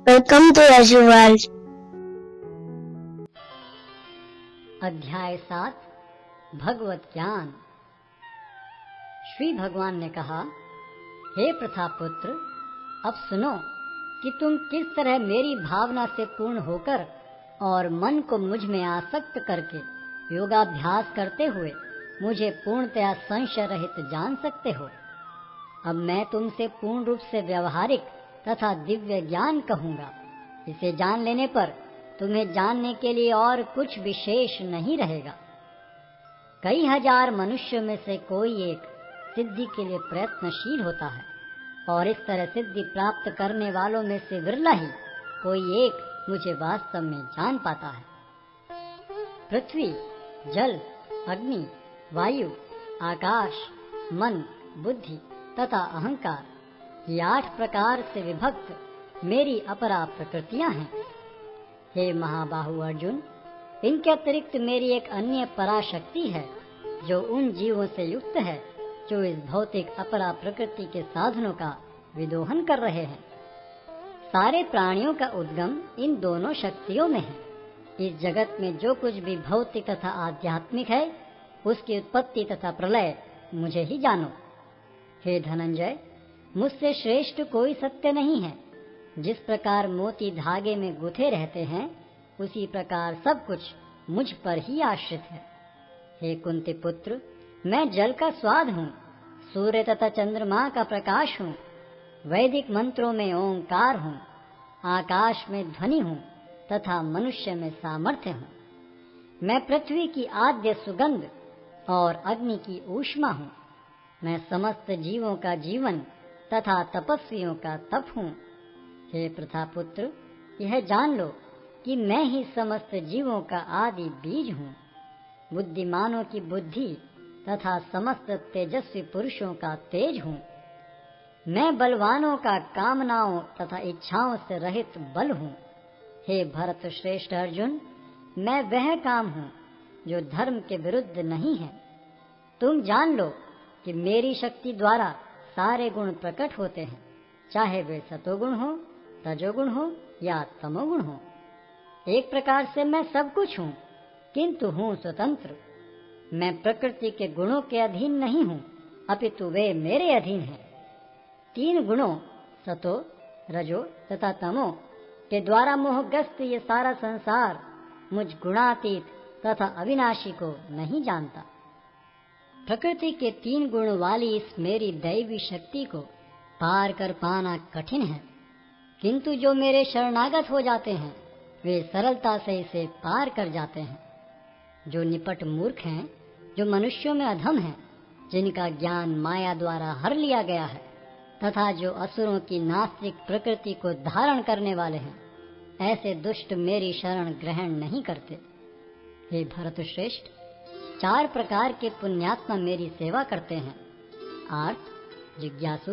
Welcome to Azure. अध्याय 7 भगवत ज्ञान। श्री भगवान ने कहा, हे प्रथापुत्र, अब सुनो कि तुम किस तरह मेरी भावना से पूर्ण होकर और मन को मुझ में आसक्त करके योगाभ्यास करते हुए मुझे पूर्णतया संशय रहित जान सकते हो। अब मैं तुमसे पूर्ण रूप से व्यवहारिक तथा दिव्य ज्ञान कहूँगा। इसे जान लेने पर तुम्हें जानने के लिए और कुछ विशेष नहीं रहेगा। कई हजार मनुष्यों में से कोई एक सिद्धि के लिए प्रयत्नशील होता है और इस तरह सिद्धि प्राप्त करने वालों में से विरला ही कोई एक मुझे वास्तव में जान पाता है। पृथ्वी, जल, अग्नि, वायु, आकाश, मन, बुद्धि तथा अहंकार, ये 8 प्रकार से विभक्त मेरी अपरा प्रकृतियां हैं। हे महाबाहु अर्जुन, इनके अतिरिक्त मेरी एक अन्य पराशक्ति है जो उन जीवों से युक्त है जो इस भौतिक अपरा प्रकृति के साधनों का विदोहन कर रहे हैं। सारे प्राणियों का उद्गम इन दोनों शक्तियों में है। इस जगत में जो कुछ भी भौतिक तथा आध्यात्मिक है, उसकी उत्पत्ति तथा प्रलय मुझे ही जानो। हे धनंजय, मुझसे श्रेष्ठ कोई सत्य नहीं है। जिस प्रकार मोती धागे में गुथे रहते हैं, उसी प्रकार सब कुछ मुझ पर ही आश्रित है। हे कुंती पुत्र, मैं जल का स्वाद हूँ, सूर्य तथा चंद्रमा का प्रकाश हूँ, वैदिक मंत्रों में ओंकार हूँ, आकाश में ध्वनि हूँ तथा मनुष्य में सामर्थ्य हूँ। मैं पृथ्वी की आद्य सुगंध और अग्नि की ऊष्मा हूँ। मैं समस्त जीवों का जीवन तथा तपस्वियों का तप हूँ। हे प्रथापुत्र, यह जान लो कि मैं ही समस्त जीवों का आदि बीज हूँ। बुद्धिमानों की बुद्धि तथा समस्त तेजस्वी पुरुषों का तेज हूँ। मैं बलवानों का कामनाओं तथा इच्छाओं से रहित बल हूँ। हे भरत श्रेष्ठ अर्जुन, मैं वह काम हूँ जो धर्म के विरुद्ध नहीं है। तुम जान लो कि मेरी शक्ति द्वारा सारे गुण प्रकट होते हैं, चाहे वे सतोगुण हो, रजोगुण हो या तमोगुण हो। एक प्रकार से मैं सब कुछ हूँ, किंतु हूँ स्वतंत्र। मैं प्रकृति के गुणों के अधीन नहीं हूँ, अपितु वे मेरे अधीन हैं। 3 गुणों सतो, रजो तथा तमो के द्वारा मोहग्रस्त ये सारा संसार मुझ गुणातीत तथा अविनाशी को नहीं जानता। प्रकृति के 3 गुण वाली इस मेरी दैवी शक्ति को पार कर पाना कठिन है, किंतु जो मेरे शरणागत हो जाते हैं वे सरलता से इसे पार कर जाते हैं। जो निपट मूर्ख हैं, जो मनुष्यों में अधम हैं, जिनका ज्ञान माया द्वारा हर लिया गया है तथा जो असुरों की नास्तिक प्रकृति को धारण करने वाले हैं, ऐसे दुष्ट मेरी शरण ग्रहण नहीं करते। हे भरत श्रेष्ठ, 4 प्रकार के पुण्यात्मा मेरी सेवा करते हैं: आर्त, जिज्ञासु,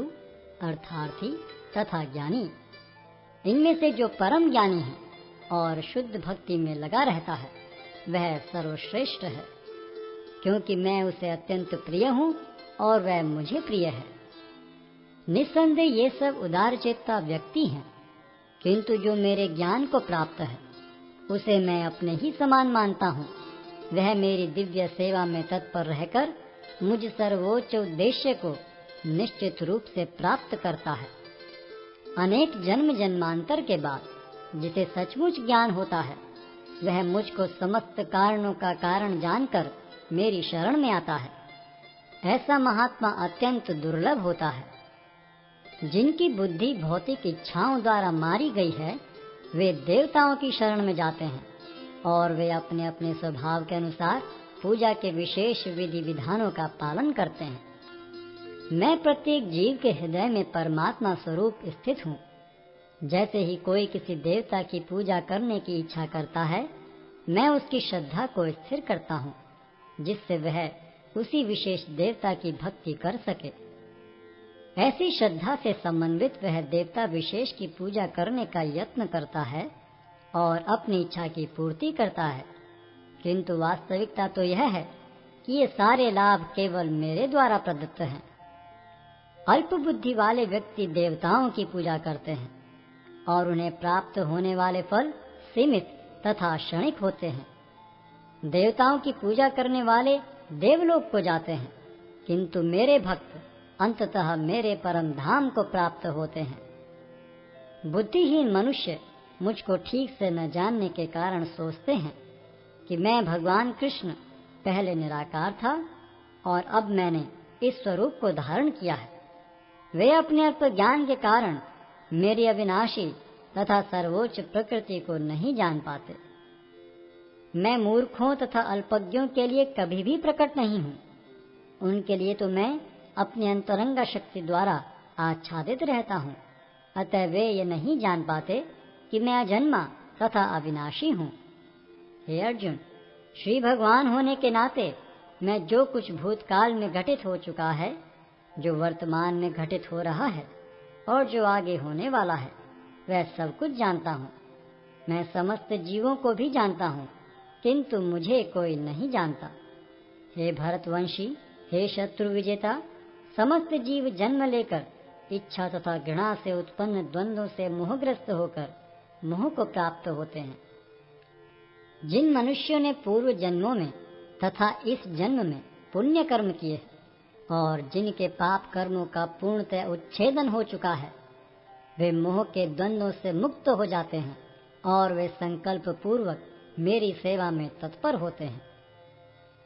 अर्थार्थी तथा ज्ञानी। इनमें से जो परम ज्ञानी है और शुद्ध भक्ति में लगा रहता है, वह सर्वश्रेष्ठ है, क्योंकि मैं उसे अत्यंत प्रिय हूँ और वह मुझे प्रिय है। निस्संदेह ये सब उदारचेता व्यक्ति हैं, किंतु जो मेरे ज्ञान को प्राप्त है, उसे मैं अपने ही समान मानता हूँ। वह मेरी दिव्य सेवा में तत्पर रहकर मुझ सर्वोच्च उद्देश्य को निश्चित रूप से प्राप्त करता है। अनेक जन्म जन्मांतर के बाद जिसे सचमुच ज्ञान होता है, वह मुझको समस्त कारणों का कारण जानकर मेरी शरण में आता है। ऐसा महात्मा अत्यंत दुर्लभ होता है। जिनकी बुद्धि भौतिक इच्छाओं द्वारा मारी गई है, वे देवताओं की शरण में जाते हैं और वे अपने अपने स्वभाव के अनुसार पूजा के विशेष विधि विधानों का पालन करते हैं। मैं प्रत्येक जीव के हृदय में परमात्मा स्वरूप स्थित हूँ। जैसे ही कोई किसी देवता की पूजा करने की इच्छा करता है, मैं उसकी श्रद्धा को स्थिर करता हूँ, जिससे वह उसी विशेष देवता की भक्ति कर सके। ऐसी श्रद्धा से समन्वित वह देवता विशेष की पूजा करने का यत्न करता है और अपनी इच्छा की पूर्ति करता है, किंतु वास्तविकता तो यह है कि ये सारे लाभ केवल मेरे द्वारा प्रदत्त हैं। अल्प बुद्धि वाले व्यक्ति देवताओं की पूजा करते हैं, और उन्हें प्राप्त होने वाले फल सीमित तथा क्षणिक होते हैं। देवताओं की पूजा करने वाले देवलोक को जाते हैं, किंतु मेरे भक्त अंततः मेरे परम धाम को प्राप्त होते हैं। बुद्धिहीन मनुष्य मुझको ठीक से न जानने के कारण सोचते हैं कि मैं भगवान कृष्ण पहले निराकार था और अब मैंने इस स्वरूप को धारण किया है। वे अपने अल्प ज्ञान के कारण मेरी अविनाशी तथा सर्वोच्च प्रकृति को नहीं जान पाते। मैं मूर्खों तथा अल्पज्ञों के लिए कभी भी प्रकट नहीं हूँ। उनके लिए तो मैं अपनी अंतरंग शक्ति द्वारा आच्छादित रहता हूँ। अतः वे ये नहीं जान पाते कि मैं अजन्मा तथा अविनाशी हूँ। हे अर्जुन, श्री भगवान होने के नाते मैं जो कुछ भूतकाल में घटित हो चुका है, जो वर्तमान में घटित हो रहा है और जो आगे होने वाला है, वह सब कुछ जानता हूँ। मैं समस्त जीवों को भी जानता हूँ, किंतु मुझे कोई नहीं जानता। हे भरतवंशी, हे शत्रु विजेता, समस्त जीव जन्म लेकर इच्छा तथा घृणा से उत्पन्न द्वंद्वों से मोहग्रस्त होकर मोह को प्राप्त होते हैं। जिन मनुष्यों ने पूर्व जन्मों में तथा इस जन्म में पुण्य कर्म किए और जिनके पाप कर्मों का पूर्णतः उच्छेदन हो चुका है, वे मोह के द्वंद्वों से मुक्त हो जाते हैं और वे संकल्प पूर्वक मेरी सेवा में तत्पर होते हैं।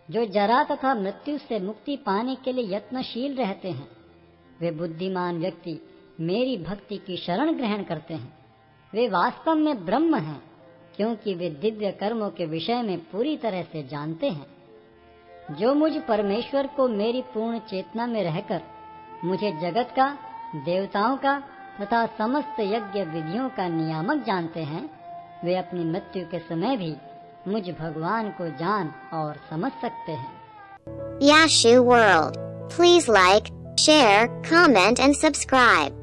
जो जरा तथा मृत्यु से मुक्ति पाने के लिए यत्नशील रहते हैं, वे बुद्धिमान व्यक्ति मेरी भक्ति की शरण ग्रहण करते हैं। वे वास्तव में ब्रह्म हैं, क्योंकि वे दिव्य कर्मों के विषय में पूरी तरह से जानते हैं। जो मुझ परमेश्वर को मेरी पूर्ण चेतना में रहकर मुझे जगत का, देवताओं का तथा समस्त यज्ञ विधियों का नियामक जानते हैं, वे अपनी मृत्यु के समय भी मुझ भगवान को जान और समझ सकते हैं। Yashu World. Please like, share, comment and subscribe.